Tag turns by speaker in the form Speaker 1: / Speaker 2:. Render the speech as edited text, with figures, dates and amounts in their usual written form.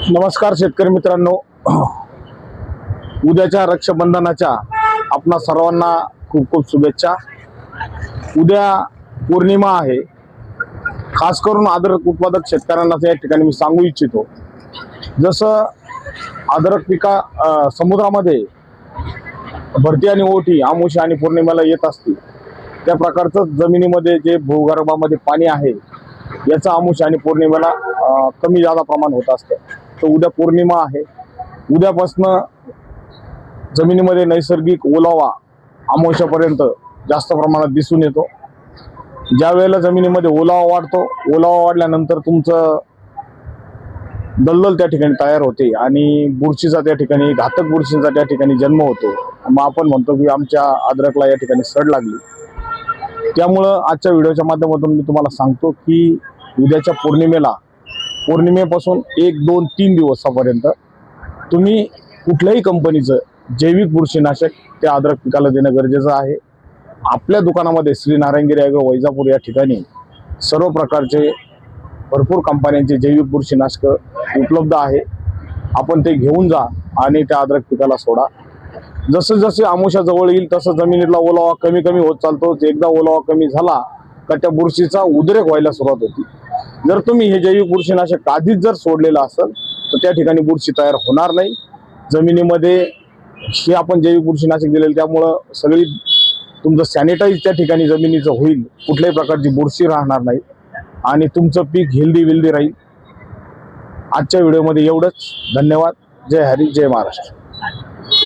Speaker 1: नमस्कार शेतकरी मित्रांनो, उद्याच्या रक्षाबंधनाच्या आपणा सर्वांना खूप खूप शुभेच्छा। उद्या पौर्णिमा आहे। खास करून अद्रक उत्पादक शेतकऱ्यांना या ठिकाणी मी सांगू इच्छितो, जसं अद्रक पिका समुद्रामध्ये भरती आणि ओटी अमावस्या आणि पौर्णिमेला येत असते, त्या प्रकारचं जमिनीमध्ये जे भूगर्भामध्ये पाणी आहे याचा अमावस्या आणि पौर्णिमेला कमी जादा प्रमाण होत असतं। तर उद्या पौर्णिमा आहे। उद्यापासून जमिनीमध्ये नैसर्गिक ओलावा अमावस्यापर्यंत जास्त प्रमाणात दिसून येतो। ज्या वेळेला जमिनीमध्ये ओलावा वाढतो, ओलावा वाढल्यानंतर तुमचं दलदल त्या ठिकाणी तयार होते आणि बुरशीचा त्या ठिकाणी घातक बुरशीचा त्या ठिकाणी जन्म होतो। मग आपण म्हणतो की आमच्या अद्रकला या ठिकाणी सड लागली। त्यामुळं आजच्या व्हिडिओच्या माध्यमातून मी तुम्हाला सांगतो की उद्याच्या पौर्णिमेपासून 1, 2, 3 दिवसापर्यंत तुम्ही कुठल्याही कंपनीचं जैविक बुरशीनाशक त्या अद्रक पिकाला देणं गरजेचं आहे। आपल्या दुकानामध्ये श्री नारायणगिरी ॲग्रो वैजापूर या ठिकाणी सर्व प्रकारचे भरपूर कंपन्यांचे जैविक बुरशीनाशक उपलब्ध आहे। आपण ते घेऊन जा आणि त्या अद्रक पिकाला सोडा। जसं जसे अमावस्या जवळ येईल तसं जमिनीतला ओलावा कमी कमी होत चालतो। एकदा ओलावा कमी झाला का त्या बुरशीचा उद्रेक व्हायला सुरुवात होती। जर तुम्ही हे जैविक बुरशीनाशक आधीच जर सोडलेलं असेल तर त्या ठिकाणी बुरशी तयार होणार नाही। जमिनीमध्ये हे आपण जैविक बुरशीनाशक दिलेलं त्यामुळं सगळी तुमचं सॅनिटाईज त्या ठिकाणी जमिनीचं होईल, कुठल्याही प्रकारची बुरशी राहणार नाही आणि तुमचं पीक हेल्दी विल्दी राहील। आजच्या व्हिडिओमध्ये एवढंच। धन्यवाद। जय हरी, जय महाराष्ट्र।